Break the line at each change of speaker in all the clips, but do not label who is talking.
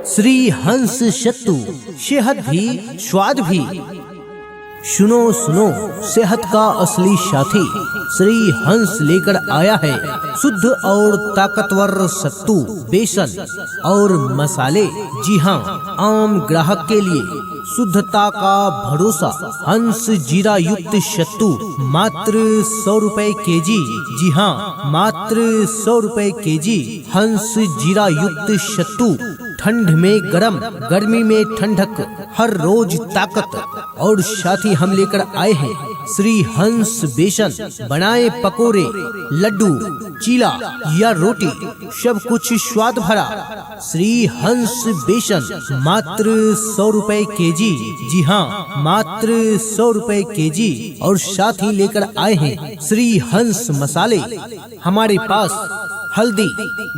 श्री हंस सत्तू, सेहत भी स्वाद भी। सुनो सुनो, सेहत का असली साथी श्री हंस लेकर आया है शुद्ध और ताकतवर सत्तू, बेसन और मसाले। जी हाँ, आम ग्राहक के लिए शुद्धता का भरोसा। हंस जीरा युक्त सत्तू मात्र 100 रुपए केजी। जी हाँ, मात्र 100 रुपए केजी। हंस जीरा युक्त सत्तू, ठंड में गरम, गर्मी में ठंडक, हर रोज ताकत। और साथ ही हम लेकर आए हैं श्री हंस बेसन। बनाए पकोड़े, लड्डू, चीला या रोटी, सब कुछ स्वाद भरा। श्री हंस बेसन मात्र 100 रुपए केजी। जी हाँ, मात्र 100 रुपए केजी। और साथ ही लेकर आए हैं श्री हंस मसाले। हमारे पास हल्दी,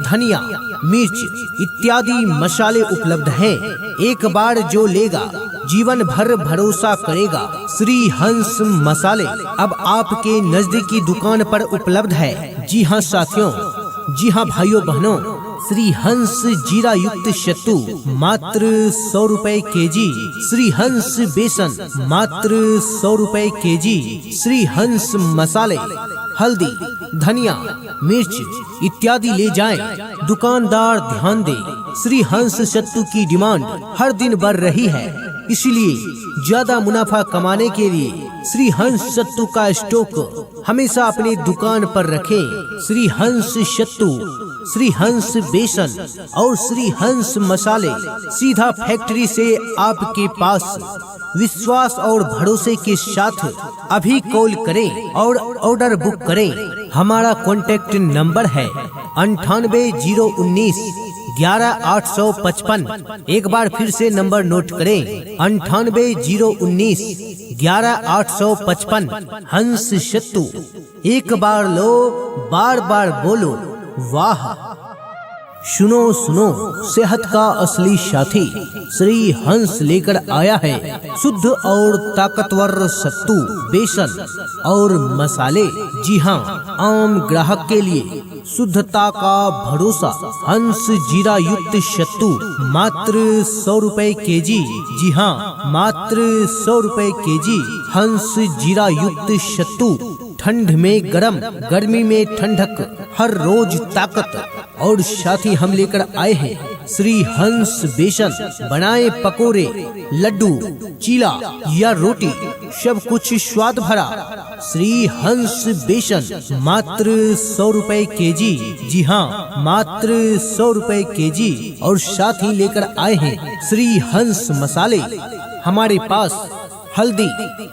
धनिया, मिर्च इत्यादि मसाले उपलब्ध हैं। एक बार जो लेगा जीवन भर भरोसा करेगा। श्री हंस मसाले अब आपके नजदीकी दुकान पर उपलब्ध है। जी हाँ साथियों, जी हाँ भाइयों बहनों, श्री हंस जीरा युक्त सत्तू मात्र 100 रुपए केजी। श्री हंस बेसन मात्र 100 रुपए केजी। श्री हंस मसाले, हल्दी, धनिया, मिर्च इत्यादि ले जाएं। दुकानदार ध्यान दे, श्री हंस सत्तू की डिमांड हर दिन बढ़ रही है, इसलिए ज्यादा मुनाफा कमाने के लिए श्री हंस सत्तू का स्टॉक हमेशा अपनी दुकान पर रखें। श्री हंस सत्तू, श्री हंस बेसन और श्री हंस मसाले सीधा फैक्ट्री से आपके पास। विश्वास और भरोसे के साथ अभी कॉल करें और ऑर्डर बुक करें। हमारा कॉन्टैक्ट नंबर है 980191 11855। एक बार फिर से नंबर नोट करें, 980191 11855। हंस सत्तू, एक बार लो, बार बार बोलो वाह। सुनो सुनो, सेहत का असली साथी श्री हंस लेकर आया है शुद्ध और ताकतवर सत्तू, बेसन और मसाले। जी हाँ, आम ग्राहक के लिए शुद्धता का भरोसा। हंस जीरा युक्त सत्तू मात्र 100 रुपए केजी। जी हाँ, मात्र 100 रुपए केजी। हंस जीरा युक्त सत्तू, ठंड में गरम, गर्मी में ठंडक, हर रोज ताकत। और साथ ही हम लेकर आए हैं श्री हंस बेसन। बनाए पकोड़े, लड्डू, चीला या रोटी, सब कुछ स्वाद भरा। श्री हंस बेसन मात्र 100 रुपए केजी। जी हाँ, मात्र 100 रुपए केजी। और साथ ही लेकर आए हैं श्री हंस मसाले। हमारे पास हल्दी,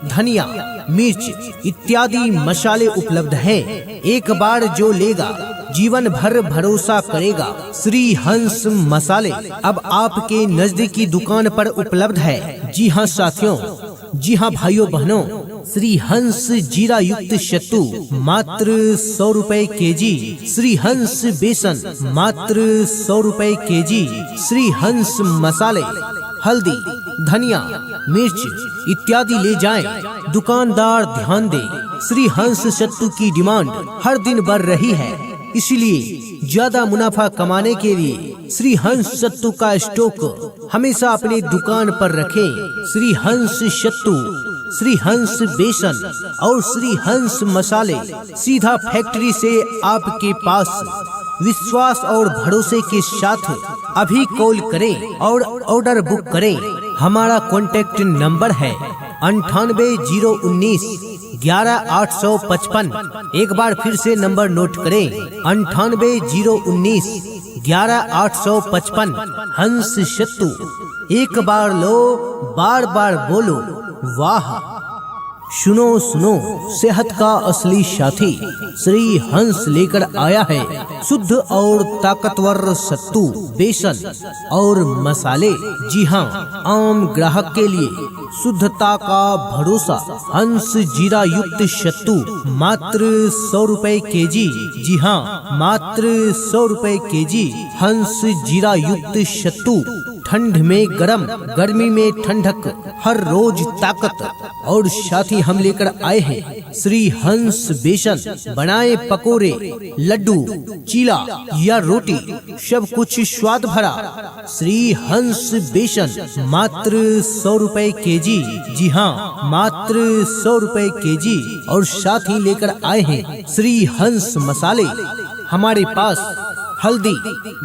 धनिया, मिर्च इत्यादि मसाले उपलब्ध हैं। एक बार जो लेगा जीवन भर भरोसा करेगा। श्री हंस मसाले अब आपके नजदीकी दुकान पर उपलब्ध है। जी हाँ साथियों, जी हाँ भाइयों बहनों, श्री हंस जीरा युक्त सत्तू मात्र 100 रुपए केजी। श्री हंस बेसन मात्र 100 रुपए केजी। श्री हंस मसाले, हल्दी, धनिया, मिर्च इत्यादि ले जाएं। दुकानदार ध्यान दे, श्री हंस सत्तू की डिमांड हर दिन बढ़ रही है, इसलिए ज्यादा मुनाफा कमाने के लिए श्री हंस सत्तू का स्टॉक हमेशा अपनी दुकान पर रखें। श्री हंस सत्तू, श्री हंस बेसन और श्री हंस मसाले सीधा फैक्ट्री से आपके पास। विश्वास और भरोसे के साथ अभी कॉल करें और ऑर्डर बुक करें। हमारा कॉन्टैक्ट नंबर है 980191 11855। एक बार फिर से नंबर नोट करें, 980191 11855। हंस सत्तू, एक बार लो, बार बार बोलो वाह। सुनो सुनो, सेहत का असली साथी श्री हंस लेकर आया है शुद्ध और ताकतवर सत्तू, बेसन और मसाले। जी हाँ, आम ग्राहक के लिए शुद्धता का भरोसा। हंस जीरा युक्त सत्तू मात्र 100 रुपए केजी। जी हाँ, मात्र 100 रुपए केजी। हंस जीरा युक्त सत्तू, ठंड में गरम, गर्मी में ठंडक, हर रोज ताकत। और साथ ही हम लेकर आए हैं श्री हंस बेसन, बनाए पकोड़े, लड्डू, चीला या रोटी, सब कुछ स्वाद भरा। श्री हंस बेसन मात्र 100 रुपए केजी। जी हाँ, मात्र 100 रुपए केजी। और साथ ही लेकर आए हैं श्री हंस मसाले। हमारे पास हल्दी,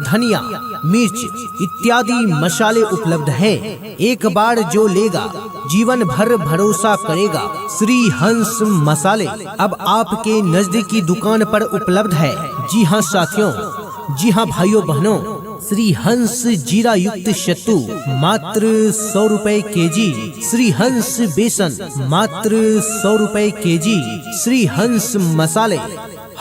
धनिया, मिर्च इत्यादि मसाले उपलब्ध हैं। एक बार जो लेगा जीवन भर भरोसा करेगा। श्री हंस मसाले अब आपके नजदीकी दुकान पर उपलब्ध है। जी हाँ साथियों, जी हाँ भाइयों बहनों, श्री हंस जीरा युक्त सत्तू मात्र 100 रुपए केजी। श्री हंस बेसन मात्र 100 रुपए केजी। श्री हंस मसाले,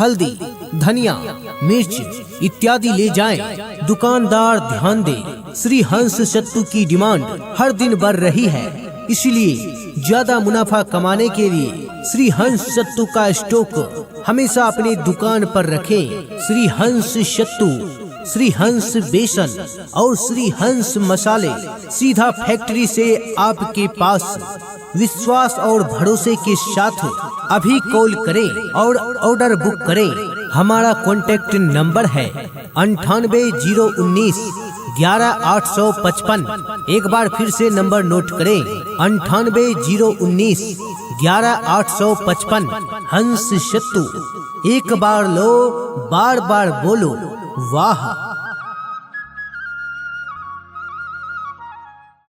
हल्दी, धनिया, मिर्च इत्यादि ले जाएं। दुकानदार ध्यान दे, श्री हंस सत्तू की डिमांड हर दिन बढ़ रही है, इसलिए ज्यादा मुनाफा कमाने के लिए श्री हंस सत्तू का स्टॉक हमेशा अपने दुकान पर रखें। श्री हंस सत्तू, श्री हंस बेसन और श्री हंस मसाले सीधा फैक्ट्री से आपके पास। विश्वास और भरोसे के साथ अभी कॉल करें और ऑर्डर बुक करें। हमारा कॉन्टैक्ट नंबर है 980191 11855। एक बार फिर से नंबर नोट करें 980191 11855। हंस सत्तू, एक बार लो बार बार बोलो वाह।